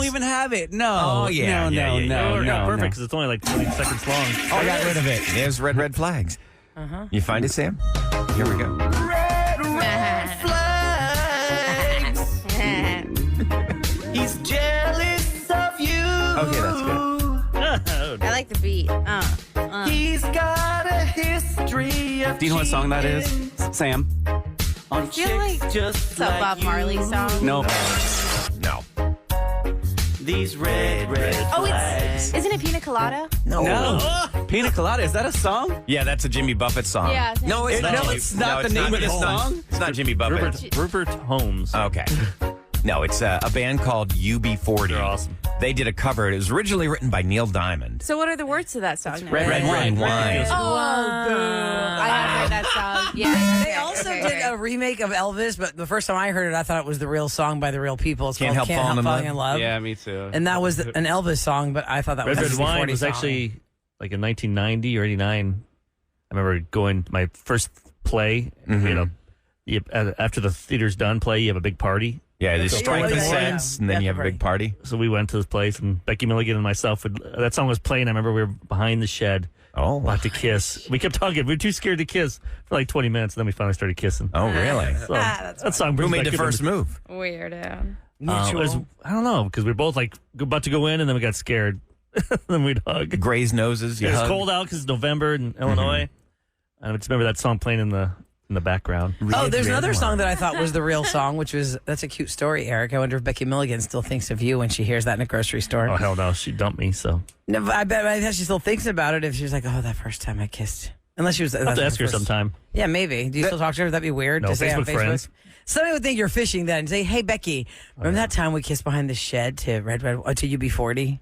even have it. No. Oh, yeah. No. Perfect, because it's only like 20 seconds long. I got rid of it. There's red flags. You find it, Sam? Here we go. Red flags. He's jealous of you. Okay, that's good. I like the beat. He's got a history of Do you know what song that is, Sam? I feel like it's a Bob Marley song. No. No. These red flags. Isn't it Pina Colada? No. Pina Colada, is that a song? Yeah, that's a Jimmy Buffett song. Yeah, I think No, it's so. not. No, Jimmy- it's not the it's name of the Holmes. song? It's not Jimmy Buffett. Rupert Holmes. Okay. No, it's a band called UB40. They're awesome. They did a cover. It was originally written by Neil Diamond. So what are the words to that song? Red Wine. Wine. Oh, I have heard that song. Yeah. They also did a remake of Elvis, but the first time I heard it, I thought it was the real song by the real people. It's Can't called Help Can't Help Falling Falling in Love. Yeah, me too. And that was an Elvis song, but I thought that was Red a Wine 40 was song. actually like in 1990 or 89. I remember going to my first play. After the theater's done play, you have a big party. Yeah, they strike yeah, the yeah. sense, and then you have a big party. So we went to this place, and Becky Milligan and myself, that song was playing. I remember we were behind the shed, Oh. about to kiss. We kept talking. We were too scared to kiss for like 20 minutes, and then we finally started kissing. Oh, really? So that song brings Who made back the good first move? Weirdo. It was, I don't know, because we were both like about to go in, and then we got scared. Then we'd hug. Grazed noses. You It was hug. cold out because it's November in Illinois. I just remember that song playing in the background. Oh, there's Red another Wine. song that I thought was the real song, which was, that's a cute story, Eric. I wonder if Becky Milligan still thinks of you when she hears that in a grocery store. Oh hell no, she dumped me. So No, but I bet she still thinks about it if she was like, oh, that first time I kissed. Unless she was. I'll have to ask her sometime. Yeah, maybe. Do you still talk to her? That'd be weird No, to say on Facebook Facebook. friends. Somebody would think you're fishing then and say, hey, Becky, remember that time we kissed behind the shed to to UB40?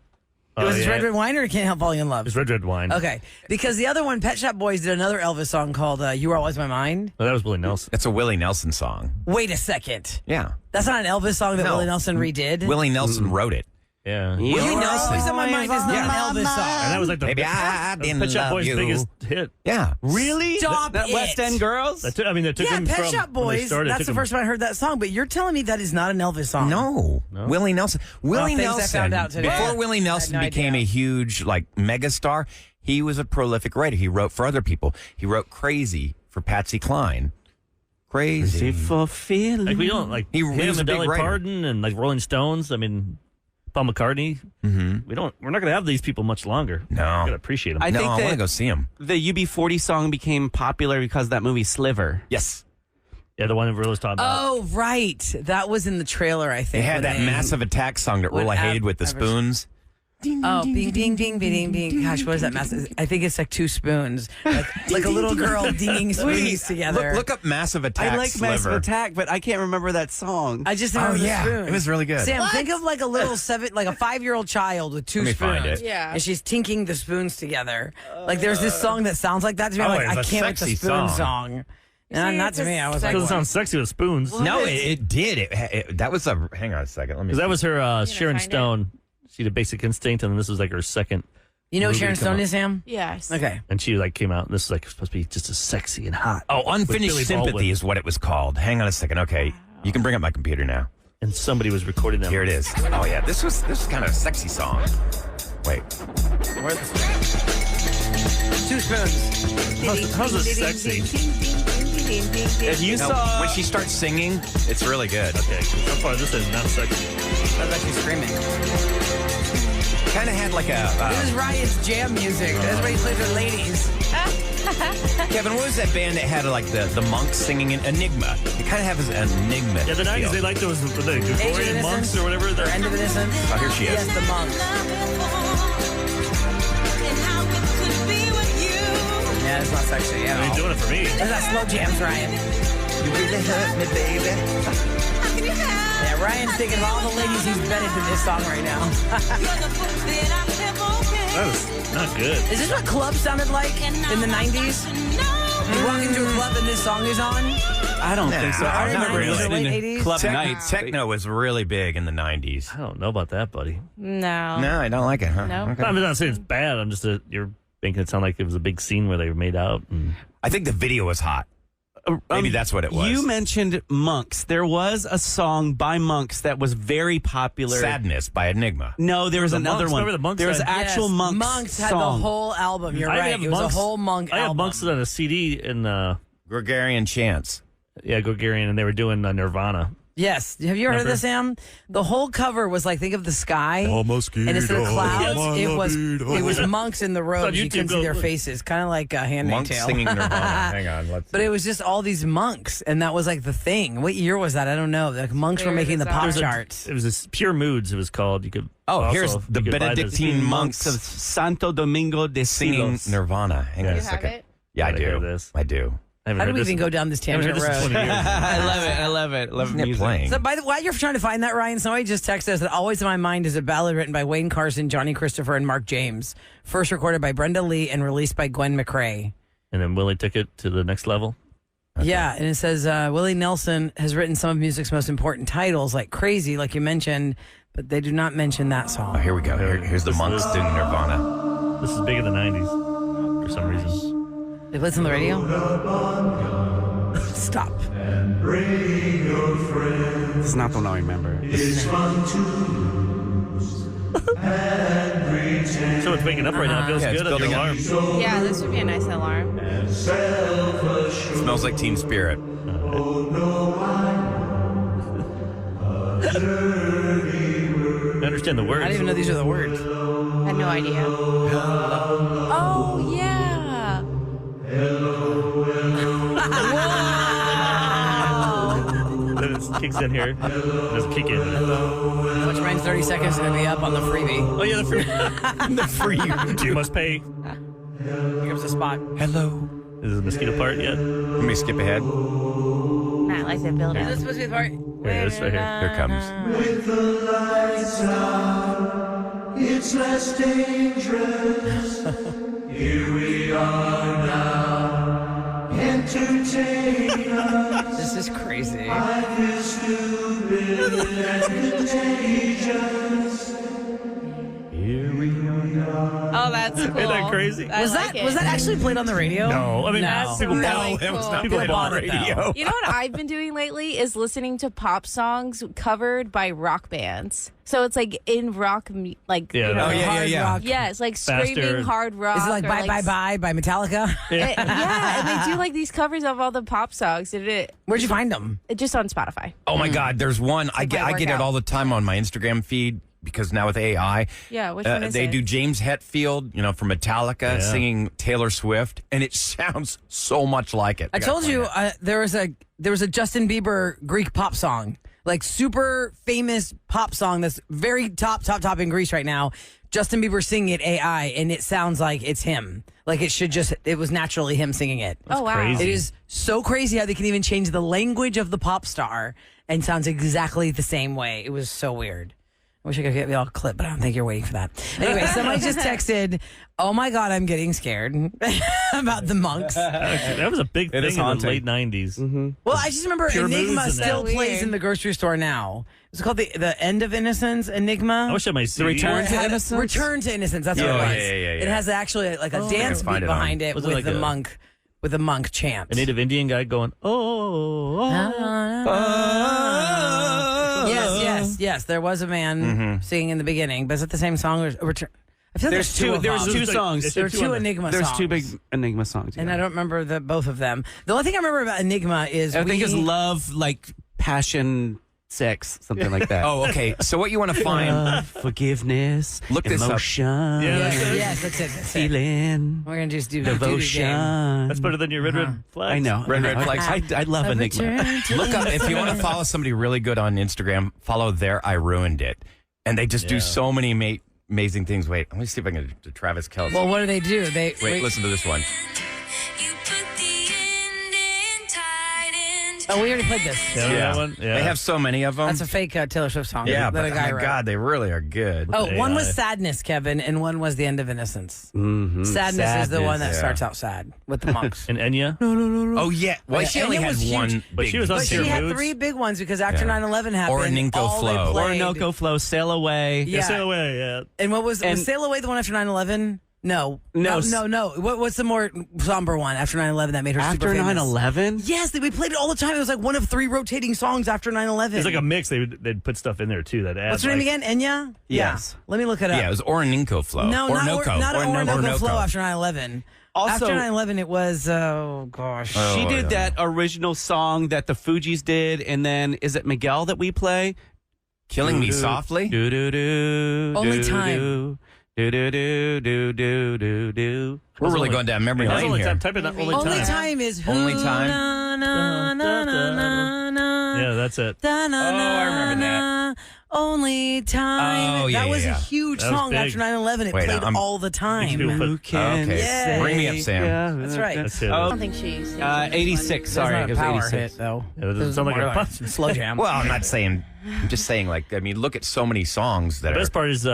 Was it Red Wine or Can't Help Falling in Love? It's Red Wine. Okay, because the other one, Pet Shop Boys, did another Elvis song called You Are Always My Mind. No, that was Willie Nelson. It's a Willie Nelson song. Wait a second. Yeah. That's not an Elvis song that No. Willie Nelson redid? Willie Nelson wrote it. Yeah. Willie Nelson on My Mind is not an Elvis song. And that was like the Maybe I didn't Pet Shop love Boys' you. biggest hit. Yeah. Really? Stop That West it. End Girls? That took Yeah, him Pet from Shop when they Boys, started. It that's took the him- first time I heard that song, but you're telling me that is not an Elvis song. No. Willie Nelson. Willie things I Nelson. found out today. Before Willie Nelson I had no became idea. a huge megastar, he was a prolific writer. He wrote for other people. He wrote "Crazy" for Patsy Cline. Crazy. Fulfilling. Like we don't like He him was a and big Dolly writer. Parton and like Rolling Stones. I mean, Paul McCartney. Mm-hmm. We're not gonna have these people much longer. No. We gotta appreciate them. I No, think I that- want to go see him. The UB40 song became popular because of that movie Sliver. Yes. Yeah, the one that Rula was talking about. Oh, right. That was in the trailer, I They think. had when that Massive Attack song that When Rula hated with the ever- spoons. Oh, bing, ding, ding, ding, ding. Gosh, what is that massive? I think it's like two spoons. Like a little girl dinging spoons together. Look up Massive Attack I like Sliver. Massive Attack, but I can't remember that song. I just Oh, remember the yeah. spoons. It was really good. Sam, think of like a little like a 5-year-old child with two Let me spoons. find it. Yeah. And she's tinking the spoons together. Like there's this song that sounds like that to me. I'm Oh, like, it's I a can't wait the sexy spoon song. song. See, Not it's to a me. I was It like, doesn't sound sexy with spoons. No, it did. That was a. Hang on a second. Let me. Because that was her Sharon find Stone. She did Basic Instinct, and then this was like her second. you know movie Sharon to come Stone out. is, Sam? Yes. Okay. And she like came out. And this is like supposed to be just as sexy and hot. Oh, With Billy Unfinished Sympathy Baldwin. is what it was called. Hang on a second. Okay, you can bring up my computer now. And somebody was recording them. Here it is. Oh yeah, this was kind of a sexy song. Wait, Where are the spoons? Two spoons. How's this sexy? If you no, saw... when she starts singing, it's really good. Okay, so far this is not sexy. I was actually screaming. Kind of had like This is a Ryan's jam music. That's what he plays with ladies. Kevin. What was that band that had like the monks singing in Enigma? It kind of has an Enigma. Yeah, the 90s, feel. they liked those the Age of Gregorian monks Innocence or whatever. Or End of Innocence. Oh, here she is. Yes, the monks. Yeah, it's not sexy at You're all. doing it for me. That's not slow jams, Ryan. You really hurt me, baby. Yeah, Ryan's thinking of all the ladies he's bedded to this song right now. That was not good. Is this what clubs sounded like in the 90s? You walk into a club and this song is on? I don't think so. I not remember really. listening Late to 80s? Club Techno, Nights. techno was really big in the 90s. I don't know about that, buddy. No. No, I don't like it, huh? No. Okay. I'm not saying it's bad. I'm just you're making it sound like it was a big scene where they were made out. And I think the video was hot. Maybe that's what it was. You mentioned Monks. There was a song by Monks that was very popular. Sadness by Enigma. No, there was The another Monks. one. Remember the Monks there was had- actual Yes, Monks. Monks had song. the whole album. You're I right. have It was Monks- a whole Monk I have album. Monks on a CD in Gregarian Chants. Gregarian, and they were doing Nirvana. Yes. Have you heard of this, Sam? The whole cover was like, think of the sky. And instead of clouds, it was monks in the robes. You YouTube, couldn't see go their look. faces. Kind of like a Handmaid's Monks Tale. singing Nirvana. Hang on. Let's But it was just all these monks, and that was like the thing. What year was that? I don't know. Like monks were Very making the bizarre. pop There's charts. It was this Pure Moods. It was called. You could. here's also, the you could buy this. Benedictine Monks of monks Santo Domingo de singing Silos. Nirvana. Hang on You a have second. it? Yeah, I Gotta hear do. this. I do. I haven't How do heard we this even in- go down this I haven't tangent heard this in road? 20 years. I love it. I love it. Love Isn't it music. playing? So, by the while you're trying to find that, Ryan, somebody just texted us that "Always in My Mind" is a ballad written by Wayne Carson, Johnny Christopher, and Mark James. First recorded by Brenda Lee and released by Gwen McCrae. And then Willie took it to the next level. Yeah, and it says Willie Nelson has written some of music's most important titles, like "Crazy," like you mentioned, but they do not mention that Oh, song. here we go. Here's the monks doing Nirvana. This is big in the 90s for some reason. They play this on the radio? Stop. It's not the one I remember. So it's waking up right now. It feels Yeah, it's good on your building up. alarm. Yeah, this would be a nice alarm. Smells like Teen Spirit. I understand the words. I didn't even know these are the words. I had no idea. Oh, yeah. Then it kicks in here. It doesn't kick in. Which means 30 seconds is going to be up on the freebie. Oh, yeah, the free. The free You must pay. Here comes the spot. Hello. Is the mosquito part yet? Let me skip ahead. Nah, I like the build Is up. this supposed to be the part? Here it is, right here. Here it comes. It's less dangerous. Here we are now. Entertain us. This is crazy. Life is stupid and contagious. Here we are now. Oh, that's cool. Isn't that crazy? I Was like that it. was that actually played on the radio? No. I mean, No. people Really bought It was cool. not People played on bought the it, though. radio. You know what I've been doing lately is listening to pop songs covered by rock bands. So it's like in rock, like Yeah, you know, Oh, yeah, Hard yeah. rock. yeah, it's like Faster. screaming hard rock. Is it like or Bye Bye Bye by Metallica? Yeah, and they do like these covers of all the pop songs. And it Where'd you find them? just on Spotify. Oh my God, there's one. I my get it workout. all the time on my Instagram feed because now with AI, Yeah, which one is they it? do James Hetfield, from Metallica, Yeah. singing Taylor Swift, and it sounds so much like it. I gotta told find you it. there was a Justin Bieber Greek pop song, like super famous pop song that's very top in Greece right now. Justin Bieber singing it AI, and it sounds like it's him. Like it was naturally him singing it. Oh wow, crazy. It is so crazy how they can even change the language of the pop star and sounds exactly the same way. It was so weird. I wish I could get the all clip, but I don't think you're waiting for that. Anyway, somebody just texted, "Oh my God, I'm getting scared," about the monks. That was a big It thing is in the haunting. late 90s. Well, I just remember Pure Enigma moods and still that. plays Weird. in the grocery store now. It's called the End of Innocence, Enigma. I wish I might see Return It to had- Innocence? Return to Innocence. That's what Yeah, it was. yeah. It has actually like a dance find beat it on- behind it Was it with like the a- monk, with the monk chant. a native Indian guy going, oh. Yes. There was a man singing in the beginning, but is it the same song or return? I feel like There's two. of There's them. two There's songs. There were two on Enigma There's songs. two big Enigma songs. and yeah. I don't remember both of them. The only thing I remember about Enigma is I think it's love, like passion, sex, something like that. Oh, okay. So what you want to find? Forgiveness, Look this up. emotion, Yeah, Yes, that's it. feeling, We're gonna just do devotion. That's better than your red flags. I know. Red I know. flags. I love Enigma. Look up if you want to follow somebody really good on Instagram. Follow I Ruined It, and they just do Yeah. so many amazing things. Wait, let me see if I can do Travis Kelce. Well, what do? They Wait, listen to this one. Oh, we already played this. Yeah, that one? Yeah. They have so many of them. That's a fake Taylor Swift song. yeah, that but a guy oh my wrote. God, they really are good. Oh, one was AI. Sadness, Kevin, and one was The End of Innocence. Mhm. Sadness is the one that yeah. starts out sad with the monks. And Enya? Oh yeah. Well, Yeah, she only Enya had was huge. one. But big she was on But she Pure had Moods. three big ones because after Yeah. 9/11 happened, Orinoco all they Flow. played- Orinoco Flow, Sail Away. Yeah. Sail away, yeah. And what was And- Sail Away the one after 9/11? No. No. No. What's the more somber one after 9/11 that made her After super famous? 9/11? Yes, we played it all the time. It was like one of 3 rotating songs after 9/11. It's like a mix. They'd put stuff in there too. That adds. What's her name again? Enya? Yes. Yeah. Let me look it up. Yeah, it was Orinoco Flow. No, Orinoco. not Orinoco Orinoco. Flow after 9/11. Also- after 9/11, it was, oh gosh. She did that original song that the Fugees did, and then is it Miguel that we play? Killing Me Softly. Do do do. Only Time. Do do do do do do do. We're really going down memory That's lane only here. time. Type in that only Only time. Time is Only Time? Na, na, na, na, na, na. Yeah, that's it. Da, na, I remember na, na, Only Time. Oh, yeah, that was yeah. a huge That was song big. after 9/11. It Wait, played I'm- all the time. Who can Okay. Yeah. Bring me up, Sam. Yeah, That's right. That's it. I Oh, don't think she sings in this 86. It's Sorry, not it a was power 86. hit, though. Yeah, it doesn't sound like More a pop. slow jam. Well, I'm not saying. I'm just saying, like, I mean, look at so many songs that The are. best part is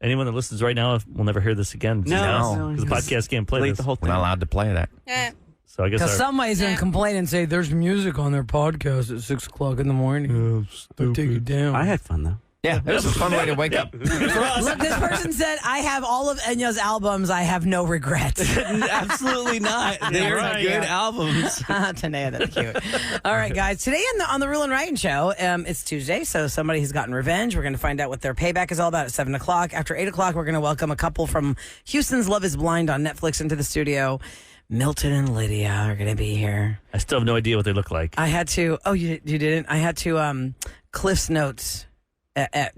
anyone that listens right now will never hear this again. No. because the podcast can't play Delete this. the whole We're thing. not allowed to play that. So I guess Because our, somebody's going to complain and say, there's music on their podcast at 6 o'clock in the morning. They'll take it down. I had fun though. Yeah, it was a fun way to wake up. Look, this person said, I have all of Enya's albums. I have no regrets. Absolutely not. They're right. good albums. Tanea, that's cute. All right, guys. Today on the Roula and Ryan show, it's Tuesday, so somebody has gotten revenge. We're going to find out what their payback is all about at 7 o'clock. After 8 o'clock, we're going to welcome a couple from Houston's Love is Blind on Netflix into the studio. Milton and Lydia are going to be here. I still have no idea what they look like. I had to, you didn't? I had to Cliff's Notes,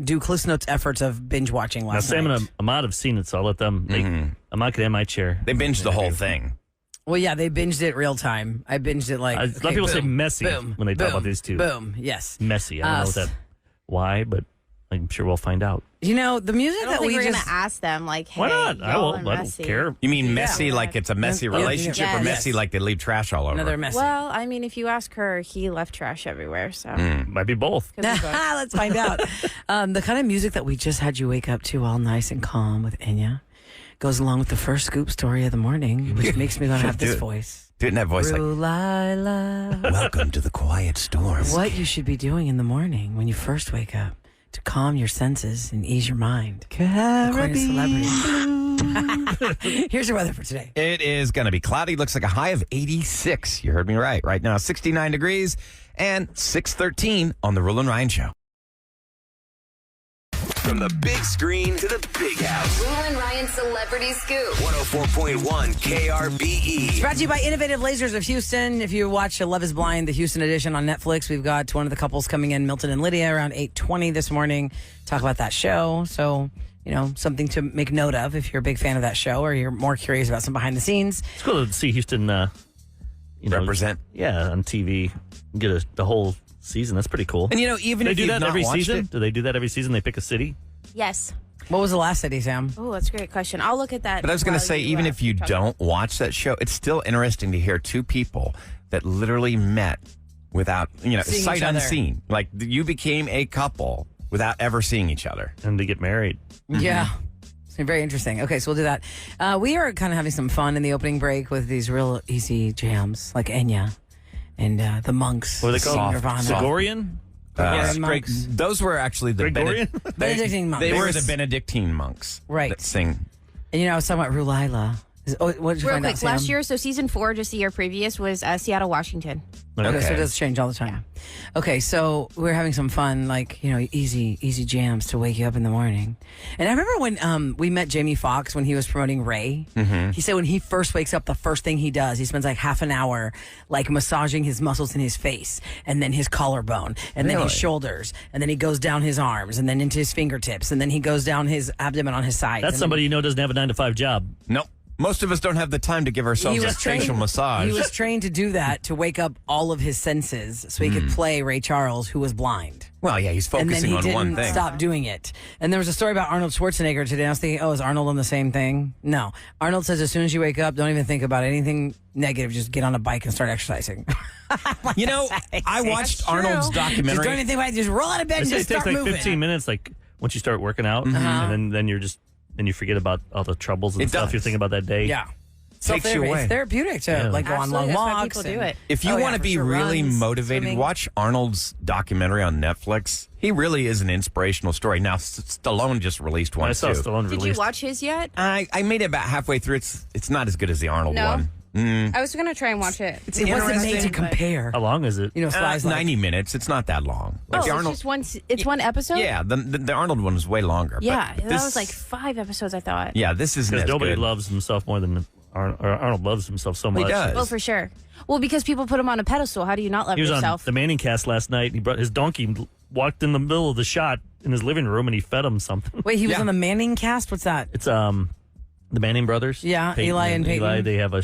do Cliff's Notes efforts of binge watching Now, last Sam night. and Ahmad have seen it, so I'll let them. I'm not going to have my chair. They binged the whole thing. Well, yeah, they binged it real time. I binged it like A lot of people say messy when they talk about these two. Boom, yes. Messy. I don't know what why, but I'm sure we'll find out. You know, the music I don't that think we we're just... gonna ask them like, hey, Why not? I y'all won't. are I don't messy. care. You mean messy like it's a messy Yeah, relationship, or yes. messy like they leave trash all over? Another messy. Well, I mean, if you ask her, he left trash everywhere. So Might be both. could be both. Let's find out. The kind of music that we just had you wake up to all nice and calm with Enya goes along with the first scoop story of the morning, which makes me want to have Do this it. voice. Do it in that voice like, Roula. welcome to the quiet storm. What you should be doing in the morning when you first wake up to calm your senses and ease your mind. According to celebrities. Here's your weather for today. It is going to be cloudy. Looks like a high of 86. You heard me right. Right now, 69 degrees and 6:13 on the Roula and Ryan Show. From the big screen to the big house. Roula and Ryan Celebrity Scoop. 104.1 KRBE. Brought to you by Innovative Lasers of Houston. If you watch Love is Blind, the Houston edition on Netflix, we've got one of the couples coming in, Milton and Lydia, around 8:20 this morning. Talk about that show. So, you know, something to make note of if you're a big fan of that show or you're more curious about some behind the scenes. It's cool to see Houston, Represent. Yeah, on TV. Get the whole season. That's pretty cool. And you know, even they if do you've that not every watched season. it, Do they do that every season? They pick a city. Yes. What was the last city, Sam? Oh, that's a great question. I'll look at that. but I was going to while say, even if you talk. don't watch that show, it's still interesting to hear two people that literally met without, Seeing sight each other. unseen. Like you became a couple without ever seeing each other. And they get married. Yeah. It's very interesting. Okay, so we'll do that. We are kind of having some fun in the opening break with these real easy jams like Enya and the Monks. What are they called? singing Nirvana. Gregorian? Gregorian monks. Those were actually the Gregorian? Benedictine monks. They were the Benedictine monks, Right. That sing. And you know, I was talking about Roula. What did you Real find quick, out, Sam? last year, so season 4, just the year previous, was Seattle, Washington. Okay, so Okay. it does change all the time. Okay, so we're having some fun, like, easy jams to wake you up in the morning. And I remember when we met Jamie Foxx when he was promoting Ray. Mm-hmm. He said when he first wakes up, the first thing he does, he spends like half an hour like massaging his muscles in his face and then his collarbone and then his Really? shoulders and then he goes down his arms and then into his fingertips and then he goes down his abdomen on his sides. That's and somebody you know doesn't have a 9-to-5 job. Nope. Most of us don't have the time to give ourselves a facial massage. He was trained to do that to wake up all of his senses so he could play Ray Charles, who was blind. well, yeah, he's And then focusing he on didn't one thing. stop doing it. And there was a story about Arnold Schwarzenegger today. I was thinking, is Arnold on the same thing? No. Arnold says as soon as you wake up, don't even think about anything negative. Just get on a bike and start exercising. You know, I watched Arnold's Just don't documentary. even think about it. Just roll out of bed They and say just it takes start like moving. 15 minutes, like once you start working out, and then you forget about all the troubles and It stuff does. you're thinking about that day. Yeah. takes you away. It's therapeutic to like go on long Absolutely, that's why walks. people do and- it. If you Oh, yeah, want to for be sure. really Runs, motivated, swimming. watch Arnold's documentary on Netflix. He really is an inspirational story. Now, Stallone just released one I saw too. Stallone Did you released. watch his yet? I made it about halfway through. It's not as good as the Arnold No. one. I was going to try and watch it. It's It wasn't made to interesting. compare. How long is it? You know, Sly's like, 90 minutes. It's not that long. Like Oh, the it's Arnold. just one. It's one episode. Yeah, the Arnold one is way longer. Yeah, but that this- was like 5 episodes. I thought. Yeah, this isn't Because as nobody good. loves himself more than Arnold loves himself so much. does. Well, for sure. Well, because people put him on a pedestal. How do you not love He was yourself? on the Manning cast last night. And he brought his donkey, walked in the middle of the shot in his living room, and he fed him something. wait, he was Yeah. on the Manning cast? What's that? It's the Manning brothers. Yeah, Eli and Peyton. Eli, they have a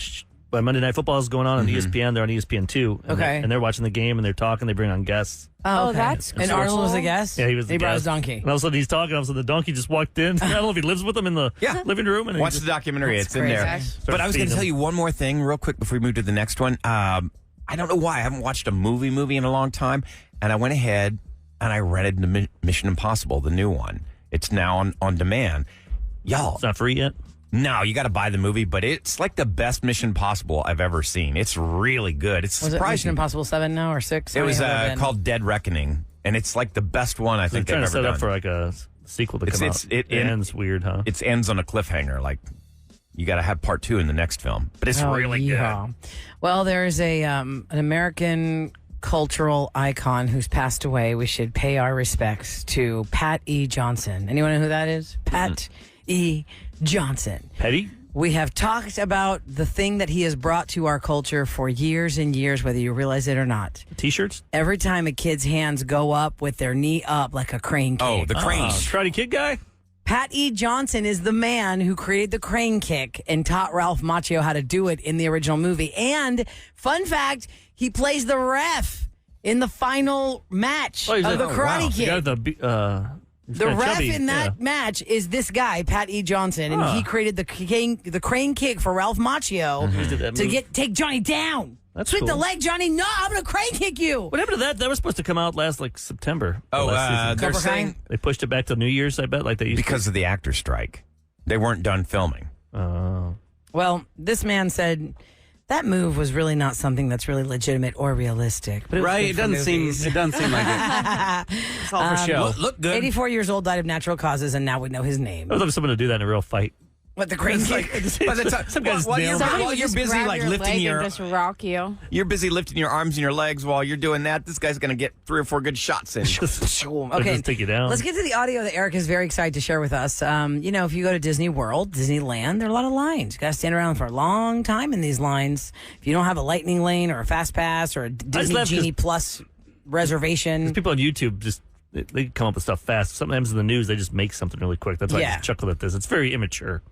Monday Night Football is going on ESPN. They're on ESPN2. And Okay. they're watching the game and they're talking. They bring on guests. Oh, okay. that's And cool. Arnold was a guest? Yeah, he was. The He brought his guest. donkey. And all of a sudden he's talking. All of a sudden the donkey just walked in. I don't know if he lives with them in the Yeah. living room. And he Watch just- the documentary. That's It's in there. crazy. But I was going to feeding tell you one more thing real quick before we move to the next one. I don't know why. I haven't watched a movie in a long time. And I went ahead and I rented the Mission Impossible, the new one. It's now on demand. Y'all, It's not free yet. no, you got to buy the movie, but it's like the best Mission Impossible I've ever seen. It's really good. It's Was it Mission surprising. Impossible 7 now or 6? It was How many have there been? called Dead Reckoning, and it's like the best one I They're think trying they've to ever set done. up for like a sequel to come out. it ends weird, huh? It ends on a cliffhanger. Like you got to have part 2 in the next film, but it's Oh, really yeehaw. good. Well, there's an American cultural icon who's passed away. We should pay our respects to Pat E. Johnson. Anyone know who that is? Pat E. Johnson. Petty. We have talked about the thing that he has brought to our culture for years and years, whether you realize it or not. T-shirts. Every time a kid's hands go up with their knee up like a crane kick. Oh, the crane. Karate Kid guy. Pat E. Johnson is the man who created the crane kick and taught Ralph Macchio how to do it in the original movie. And fun fact, he plays the ref in the final match Oh, he's of a- the oh, Karate wow. Kid. You got he's The kinda ref chubby. in that Yeah. match is this guy, Pat E. Johnson, and he created the crane kick for Ralph Macchio He did that to move. take Johnny down. That's Sweep the cool. leg, Johnny. No, I'm gonna crane kick you. What happened to that? That was supposed to come out last September. Oh, last season. they're Cobra Kai? saying They pushed it back to New Year's. I bet, like they used because of the actor strike, they weren't done filming. to. Well, this man said that move was really not something that's really legitimate or realistic. But it was Right? good It for doesn't seem. movies. It doesn't seem like it. It's all for show. Look good. 84 years old, died of natural causes, and now we know his name. I would love someone to do that in a real fight. What, the crane kick? By the time, Some guys while nail you're, him. Somebody while would you're just busy grab like your lifting leg your, and just rock you. you're busy lifting your arms and your legs while you're doing that. This guy's gonna get 3 or 4 good shots in. Okay, just take you down. let's get to the audio that Eric is very excited to share with us. You know, if you go to Disney World, Disneyland, there are a lot of lines. You got to stand around for a long time in these lines. If you don't have a lightning lane or a fast pass or a Disney left Genie Plus reservation, People on YouTube just they come up with stuff fast. Sometimes in the news they just make something really quick. That's why I Yeah. just chuckle at this. It's very immature.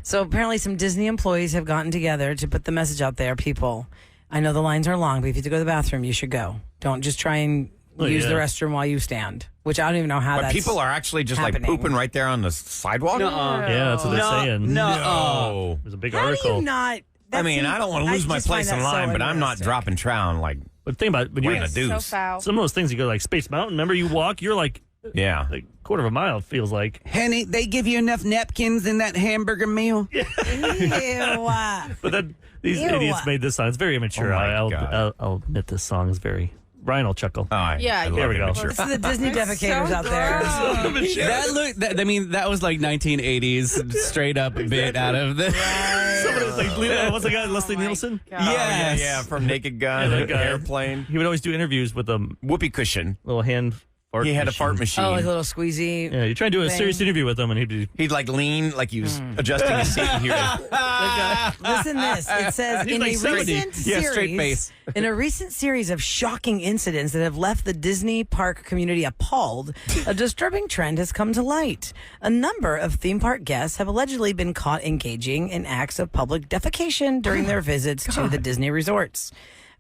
so apparently some Disney employees have gotten together to put the message out there. People, I know the lines are long, but if you have to go to the bathroom, you should go. Don't just try and use the restroom while you stand, which I don't even know how But that's people are actually just like happening. pooping right there on the sidewalk. Nuh-uh. Yeah, that's what they're saying. No. There's a big How do article. you not? I that mean, seems- I don't want to lose my just find place in that so line, but I'm not unrealistic. dropping trow like But think about it. When Wayne you a So deuce. foul. some of those things you go like Space Mountain. Remember you walk, you're like Yeah. quarter of a mile. It feels like. Henny, they give you enough napkins in that hamburger meal. Ew. But then these Ew. idiots made this song. It's very immature. Oh my I'll, God. I'll admit this song is very. Ryan will chuckle. Oh, I Yeah, love here we go. immature. This is the Disney defecators so out there. That look. I mean, that was like 1980s straight up bit out of the. Somebody was like, what's the guy, Leslie Nielsen? Yeah, yeah, from Naked Gun, Yeah, that guy. Airplane, He would always do interviews with a whoopee cushion. little hand fart He had a machine. fart machine. Oh, like a little squeezy. Yeah, you try to do a thing. serious interview with him, and he'd be. He'd like lean, like he was adjusting his seat. And he would, Listen to this. It says He's in like a 70. recent Yeah, series, straight face. in a recent series of shocking incidents that have left the Disney park community appalled, a disturbing trend has come to light. A number of theme park guests have allegedly been caught engaging in acts of public defecation during their visits to the Disney resorts.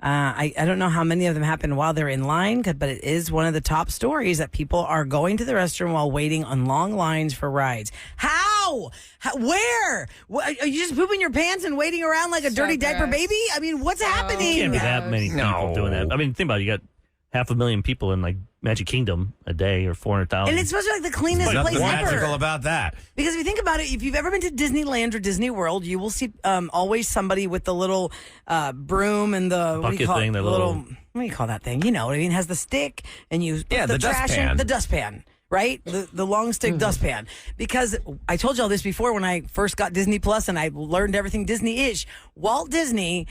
I don't know how many of them happen while they're in line, but it is one of the top stories that people are going to the restroom while waiting on long lines for rides. How? Where? Are you just pooping your pants and waiting around like a dirty diaper gross. baby? I mean, what's happening? Can't be that many people No. doing that. I mean, think about it. You got 500,000 people in like Magic Kingdom a day or 400,000. And it's supposed to be like the cleanest Nothing place magical ever. about that. Because if you think about it, if you've ever been to Disneyland or Disney World, you will see always somebody with the little broom and the what do you Bucket call thing, it? the What little- do you call that thing? You know what I mean? It has the stick and you put the trash dustpan. in the dustpan. Right? The long stick dustpan. Because I told y'all this before when I first got Disney Plus and I learned everything Disney-ish. Walt Disney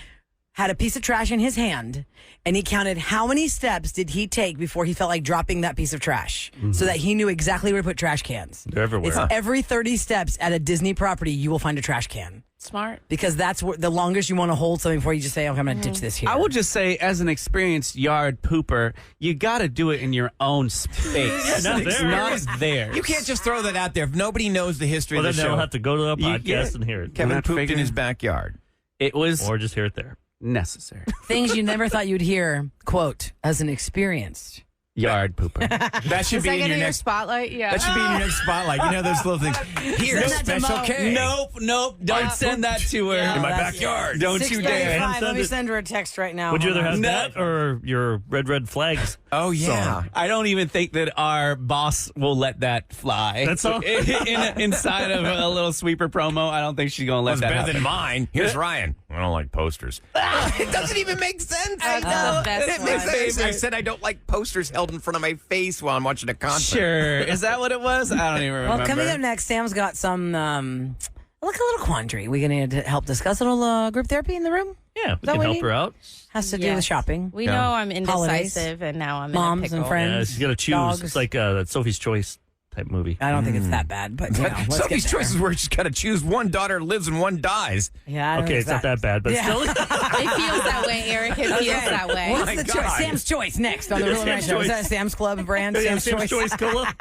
had a piece of trash in his hand and he counted how many steps did he take before he felt like dropping that piece of trash so that he knew exactly where to put trash cans. They're everywhere. It's every 30 steps at a Disney property, you will find a trash can. Smart. Because that's the longest you want to hold something before you just say, okay, I'm going to ditch this here. I will just say, as an experienced yard pooper, you got to do it in your own space. Not It's there. not theirs. You can't just throw that out there. If nobody knows the history Well, of then the they'll show, have to go to the podcast get- and hear it. Kevin not pooped in figuring- his backyard. It was Or just hear it there. necessary. Things you never thought you'd hear, quote, as an experienced. Yard pooper. That should Is be that in gonna your be your next. spotlight? Yeah. That should be in your next spotlight. You know those little things. Here's Send that to special Mo. K. Nope. Don't send that to her. In my that's- backyard. Don't you dare. 6:35. Let me Send it. send her a text right now. Would you Hold rather on. have that or your red flags? Oh yeah. I don't even think that our boss will let that fly. That's all? Inside of a little sweeper promo, I don't think she's going to let That's that better happen. than mine. Here's Ryan. I don't like posters. It doesn't even make sense. That's the best It makes one. sense. I said I don't like posters held in front of my face while I'm watching a concert. Sure. Is that what it was? I don't even remember. Well, coming up next, Sam's got some, like a little quandary. We're going to help discuss a little group therapy in the room. Yeah, we that can what help you her out. Has to do Yes. with shopping. We Yeah. know I'm Holidays. indecisive, and now I'm Moms in a pickle. and friends. Yeah, she's got to choose. Dogs. It's like that Sophie's Choice type movie. I don't think it's that bad, but you know, let's Sophie's get there. choice is where she's got to choose one daughter lives and one dies. Yeah, I don't Okay, think it's not that bad, but Yeah. still. It feels that way, Eric. It feels that way. What's my the God. choice? Sam's Choice next on the Real Rant Sam's Show. Is Choice. that a Sam's Club brand? Yeah, Sam's Choice. Cola.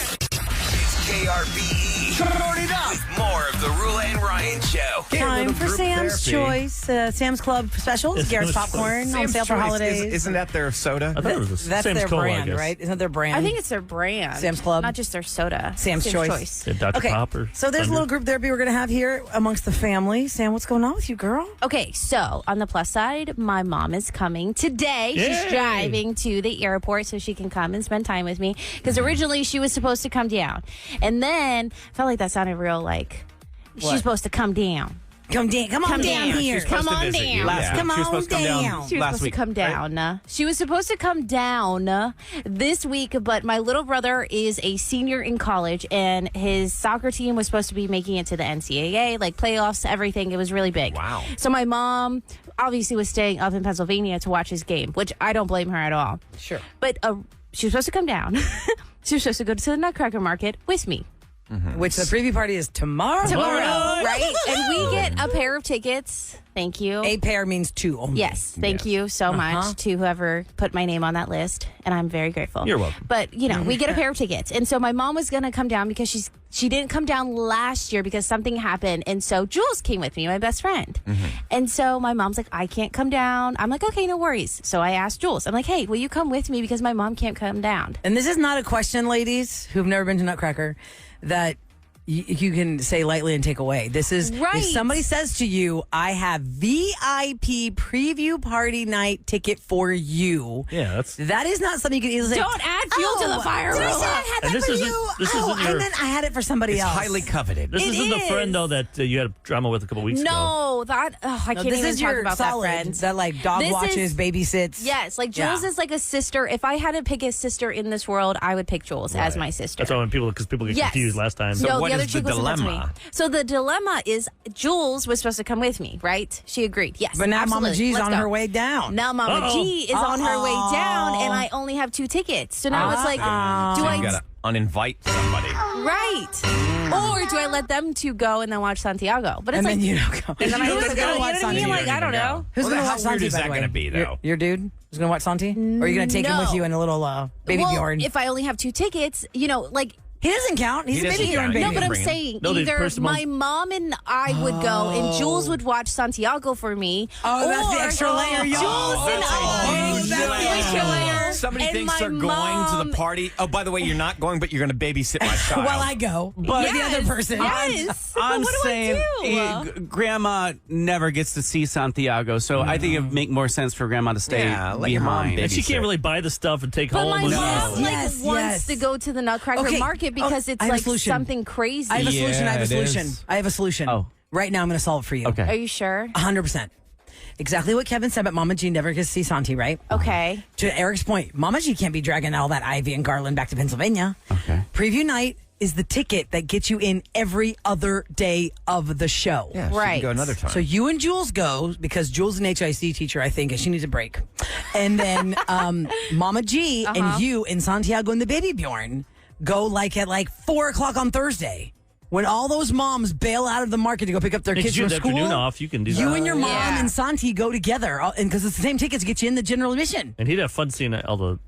It's KRBE. With more of the Roula and Ryan Show. Time for group Sam's therapy. Choice. Sam's Club specials. It's Garrett's Sam's Popcorn on Sam's sale for Choice, holidays. Isn't that their soda? I thought it was That's Sam's their Cola, I brand, guess. right? Isn't that their brand? I think it's their brand. Sam's Club? Not just their soda. Sam's Choice. Yeah, Dr. Okay, Pop or so there's a Thunder. little group therapy we're going to have here amongst the family. Sam, what's going on with you, girl? Okay, so on the plus side, my mom is coming today. Yay! She's driving to the airport so she can come and spend time with me. Because originally she was supposed to come down. And then I felt like that sounded real like she's supposed to come down. Come down. Come on Come down down. here. She's supposed Come to on visit you. down. Last Yeah. week. Come She was supposed to come on down down. She was last supposed week. to come down. She was supposed to come down this week, but my little brother is a senior in college, and his soccer team was supposed to be making it to the NCAA, like playoffs, everything. It was really big. Wow. So my mom obviously was staying up in Pennsylvania to watch his game, which I don't blame her at all. Sure. But she was supposed to come down. She was supposed to go to the Nutcracker Market with me. Which the preview party is tomorrow. Right? And we get a pair of tickets. Thank you. A pair means two only. Yes, thank you so much to whoever put my name on that list, and I'm very grateful. You're welcome. But you know, we get a pair of tickets, and so my mom was gonna come down because she didn't come down last year because something happened, and so Jules came with me, my best friend, and so my mom's like, I can't come down. I'm like, okay, no worries. So I asked Jules, I'm like, hey, will you come with me because my mom can't come down? And this is not a question, ladies, who've never been to Nutcracker, that you can say lightly and take away. This is Right. if somebody says to you, I have VIP preview party night ticket for you. Yeah, that's. That is not something you can easily say. Don't add fuel to the fire, Did I say I Rolla. had that And this for isn't- you? this oh, isn't your- I meant I had it for somebody It's else. highly coveted. This It isn't the is. friend though that you had drama with a couple weeks ago. No, that I No, can't this even is talk your about solid, that friend. that like dog This watches, is- babysits. Yes, like Jules Yeah. is like a sister. If I had to pick a sister in this world, I would pick Jules as my sister. That's why when people get Yes. confused last time. So no, what the other is the chick wasn't to me. dilemma? So the dilemma is Jules was supposed to come with me, right? She agreed. Yes. But now absolutely. Mama G's Let's on go. her way down. Now Mama Uh-oh. G is on her way down, and I only have 2 tickets. So now it's like, do So I you gotta uninvite somebody. right, or do I let them 2 go and then watch Santiago? But it's And like, then you don't go. and then I Who's have to gonna go. You know watch what I mean? Santi? Like, I don't know. Who's Well, going to how watch weird Santi, is by that the way? gonna be, though? Your dude who's going to watch Santi? Or are you going to take him No. with you in a little baby well, Bjorn? if I only have 2 tickets, you know, like He doesn't count. He's He a doesn't baby Bjorn count. baby. No, but I'm bring him. saying No, the either first my mom and I would go, and Jules would watch Santiago for me. Oh, that's the or extra layer, y'all. Jules and I. huge that's the extra layer. Somebody And thinks they're my going to mom- the party. Oh, by the way, you're not going, but you're going to babysit my child. Well, I go, but the other person. Yes. I'm but what do saying I do? Grandma never gets to see Santiago, so I think it would make more sense for Grandma to stay Yeah, let your mom behind. And she babysit. can't really buy the stuff and take But home. my with mom her. Yes, wants yes. to go to the Nutcracker Okay. Market because it's I have a like solution. something crazy. I have a solution. I have a Yeah, it solution. is. I have a solution. Oh. Right now, I'm going to solve it for you. Okay. Are you sure? 100%. Exactly what Kevin said, but Mama G never gets to see Santi, right? Okay. To Eric's point, Mama G can't be dragging all that ivy and garland back to Pennsylvania. Okay. Preview night is the ticket that gets you in every other day of the show. Yeah, she Right. can go another time. So you and Jules go because Jules is an HIC teacher, I think, and she needs a break. And then Mama G and you and Santiago and the baby Bjorn go like at 4 o'clock on Thursday. When all those moms bail out of the market to go pick up their Because kids you from have the school, afternoon off, you can do you that. and your mom Yeah. and Santi go together, and because it's the same tickets get you in the general admission. And he'd have fun seeing all the.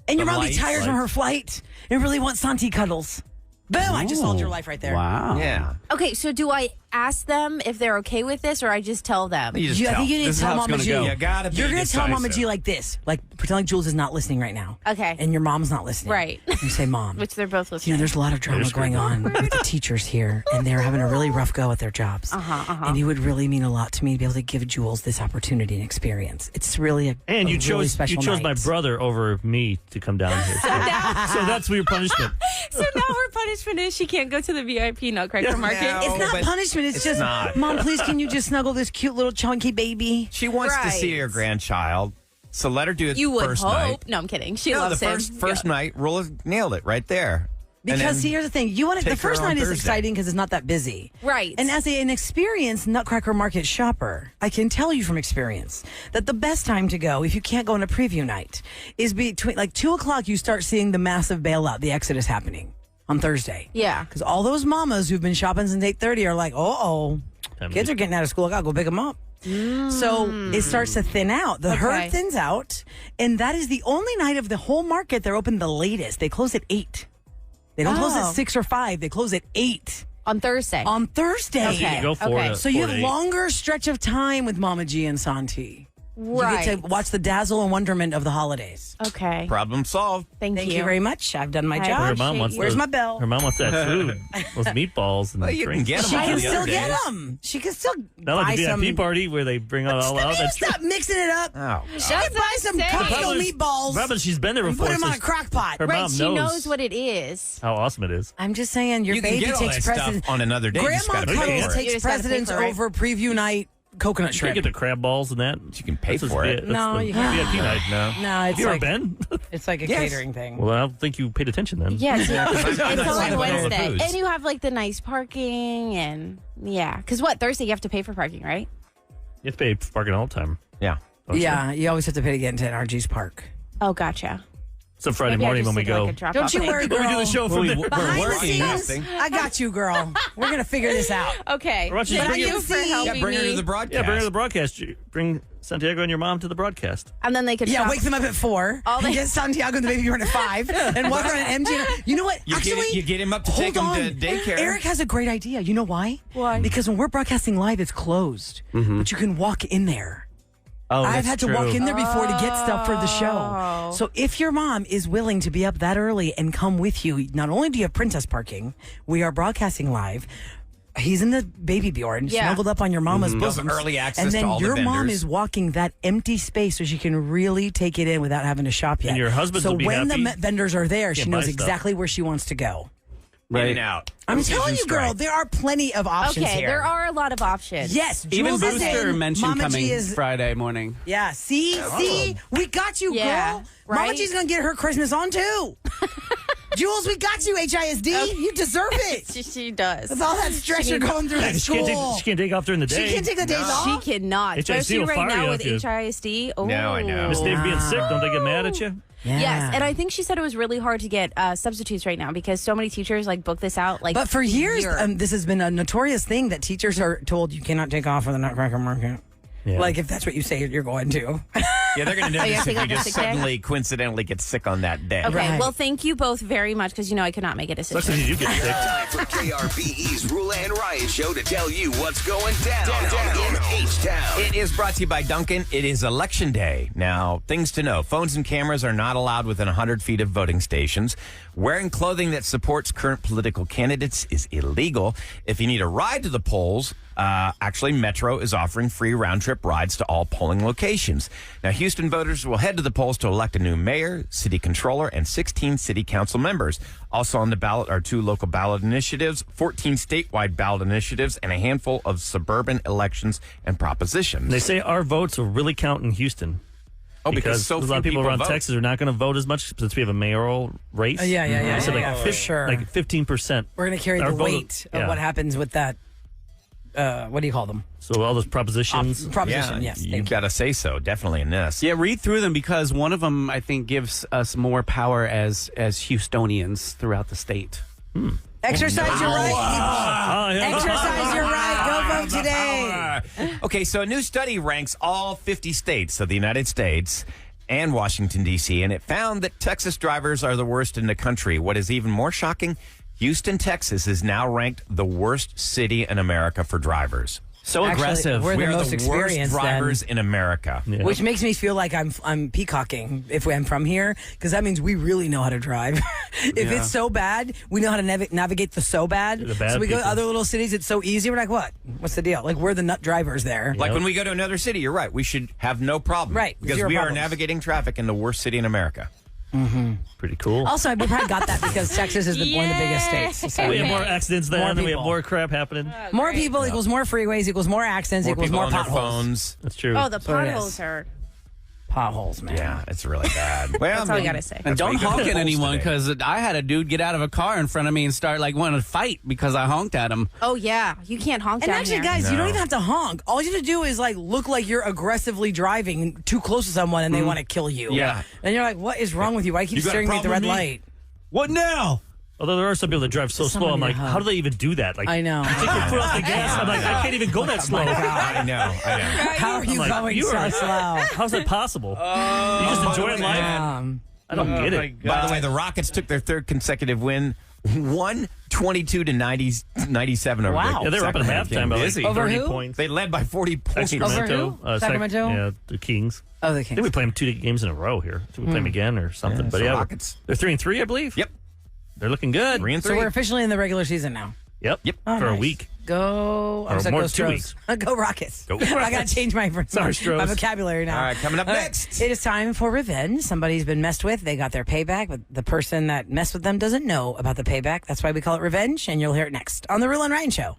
And your The mom be lights, tired from like- her flight and really wants Santi cuddles. Boom! I just solved your life right there. Wow. yeah. Okay, so do I ask them if they're okay with this, or I just tell them? You just I tell. think you need This to is tell how it's Mama gonna G. go. You gotta be You're going to tell Mama G decisive. like this, like pretend like Jules is not listening right now. Okay. And your mom's not listening. Right. You say, Mom. Which they're both You know, listening. there's a lot of drama going on with the teachers here, and they're having a really rough go at their jobs. And it would really mean a lot to me to be able to give Jules this opportunity and experience. It's really a And a you really chose special my night. brother over me to come down here. So that's your punishment. So now her punishment is she can't go to the VIP Nutcracker Market. No. It's not but punishment. It's just, not. Mom, please, can you just snuggle this cute little chunky baby? She wants to see Right. her grandchild, so let her do it You would first hope. night. No, I'm kidding. She No, loves the him. first night, Roula nailed it right there. And Because then- here's the thing, you want to, the take her first on night is Thursday. exciting because it's not that busy, Right. And as an experienced Nutcracker Market shopper, I can tell you from experience that the best time to go, if you can't go on a preview night, is between 2 o'clock. You start seeing the massive bailout, the exodus happening on Thursday. Yeah. Because all those mamas who've been shopping since 8:30 are like, kids are getting out of school. I gotta go pick them up. So it starts to thin out. The Okay. herd thins out, and that is the only night of the whole market they're open the latest. They close at 8. They don't close at Oh. 6 or 5. They close at 8 On Thursday. on Thursday. Okay. You go for Okay. it. So you have longer stretch of time with Mama G and Santi. right. You get to watch the dazzle and wonderment of the holidays. Okay. Problem solved. Thank you very much. I've done my I job. Her mom wants Where's those- my bell? Her mom wants that food, those meatballs and Well, you can drinks. get them She all can the still other get days. them. She can still Not like buy the some. VIP party where they bring out all out that Stop mixing it up. Oh, She can buy some say. Costco problem is- meatballs Robin, she's been there and before. put them so on a crock pot. her Right. mom She knows what it is. how awesome it is. I'm just saying, your you can baby get all takes that stuff precedence. on another day. You just Grandma gotta pay Cuddles for it. You takes just gotta pay precedence for it. over preview night coconut You shrimp. get the crab balls and that. You can pay That's for just- it. that's No, the you can't. VIP night. No. No, it's Have you ever like been? it's like a Yes. catering thing. Well, I don't think you paid attention then. Yeah, it's, I'm it's not on excited about all the Wednesday. foods. And you have like the nice parking and yeah. Because what, Thursday you have to pay for parking, right? You have to pay for parking all the time. Yeah. don't you? Yeah, you always have to pay to get into NRG's park. Oh, gotcha. It's a Friday Maybe I morning just when we did, like, go. a drop Don't off you thing. worry, When we do the girl. show from there. Behind the working, scenes, nothing. I got you, girl. We're gonna figure this out. Okay. Why don't you Thank bring you it- for Yeah, helping Yeah, bring her me. to the broadcast. Yeah, bring her to the broadcast. Bring Santiago and your mom to the broadcast. And then they could Yeah, shop. wake them up at 4. All and they- get Santiago and the baby born at 5, and walk around MG. You know what? You Actually, get him up to hold take him on. to daycare. Eric has a great idea. You know why? Why? Because when we're broadcasting live, it's closed, but you can walk in there. Oh, I've that's had to true. walk in there before to get stuff for the show. So if your mom is willing to be up that early and come with you, not only do you have princess parking, we are broadcasting live. He's in the baby Bjorn, Yeah. snuggled up on your mama's bosom. Early access and then to all the your mom vendors. is walking that empty space so she can really take it in without having to shop yet. And your husband so will be when happy. the vendors are there, she Can't knows buy stuff. exactly where she wants to go. In and out. I'm Season telling you, girl, strike. there are plenty of options Okay, here. there are a lot of options. Yes, Even Jules is Booster in, mentioned Mama coming G is. Friday morning. Yeah, see, we got you, Yeah, girl. Mama right? G's gonna get her Christmas on too. Jules, we got you, HISD. You deserve it. She does. With all that stress you're going through at She can't, school. she can't take off during the day. She can't take the days off. She cannot. HISD Especially will right fire now you with if you- HISD. Oh. No, I know. Miss Dave being sick, don't they get mad at you? Yes, and I think she said it was really hard to get substitutes right now because so many teachers like book this out like. But for years, year. this has been a notorious thing that teachers are told you cannot take off for the Nutcracker Market. Yeah. Like if that's what you say you're going to. Yeah, they're going to Oh, you notice have to if go we get just sick day? suddenly, coincidentally get sick on that day. Okay, Right. well, thank you both very much because I could not make a decision. Sucks if you do get sick. Time for KRBE's Roula and Ryan show to tell you what's going down in H-Town. It is brought to you by Duncan. It is Election Day. Now, things to know. Phones and cameras are not allowed within 100 feet of voting stations. Wearing clothing that supports current political candidates is illegal. If you need a ride to the polls, actually, Metro is offering free round-trip rides to all polling locations. Now, Houston voters will head to the polls to elect a new mayor, city controller, and 16 city council members. Also on the ballot are 2 local ballot initiatives, 14 statewide ballot initiatives, and a handful of suburban elections and propositions. They say our votes will really count in Houston. Oh, because so a few lot of people around vote. Texas are not going to vote as much since we have a mayoral race. Yeah. They said For sure. like 15%. We're going to carry Our the vote- weight of yeah. what happens with that. What do you call them? So all those propositions. Proposition, yes. you thank got to say so, definitely in this. Yeah, read through them because one of them, I think, gives us more power as Houstonians throughout the state. Exercise your right, people. Oh, yeah. Exercise your right. Go vote today. Okay, so a new study ranks all 50 states of the United States and Washington, D.C., and it found that Texas drivers are the worst in the country. What is even more shocking, Houston, Texas is now ranked the worst city in America for drivers. So Actually, aggressive. we're We the are most the worst experienced drivers then. in America. Yeah. Which makes me feel like I'm peacocking if I'm from here, because that means we really know how to drive. If it's so bad, we know how to navigate the so bad. The bad So we go to people. other little cities, it's so easy. We're like, what? What's the deal? Like, we're the nut drivers there. Like when we go to another city, you're right. We should have no problem. Right, Because zero we problems. are navigating traffic in the worst city in America. Pretty cool. Also, we probably got that because Texas is one of the biggest states. So we have more accidents More then, and we have people. more crap happening. more people equals more freeways equals more accidents More equals people more on their potholes. phones. That's true. Oh, the So it is. potholes are. Potholes, man. Yeah, it's really bad. Well, That's all you gotta say. And that's why don't you go to honk the at polls anyone today. because I had a dude get out of a car in front of me and start wanting to fight because I honked at him. Oh, yeah. You can't honk And down actually, here. guys, you No. don't even have to honk. All you have to do is look like you're aggressively driving too close to someone and they want to kill you. Yeah. And you're like, what is wrong with you? Why keep You got a staring me at the red problem with me? light? What now? Although there are some people that drive so slow, Someone I'm need like, a hug. how do they even do that? Like, I know. take your foot off the gas. I'm like, I can't even go that slow. I know. How are you I'm like, going you so are- slow? How's that possible? You just enjoying life? I don't get it. By the way, the Rockets took their third consecutive win, 122 to 97 over Wow. the Yeah, they were up at Sacramento halftime by like Kings. Over 30 who? points. They led by 40 points. Sacramento. Over who? Sacramento? Yeah, the Kings. Oh, the I think Kings. we play them 2 games in a row here. So we play them again or something. Yeah, but so yeah, Rockets. they're 3-3, I believe. Yep. They're looking good. 3 and So 3. we're officially in the regular season now. Yep. Oh, For a nice. week. Go. I Or was like, more, go 2 Stros. weeks. Go Rockets. Go I got to Rockets. change my Sorry, Stros. my vocabulary now. All right, coming up All right, next. It is time for revenge. Somebody's been messed with. They got their payback, but the person that messed with them doesn't know about the payback. That's why we call it revenge, and you'll hear it next on The Roula and Ryan Show.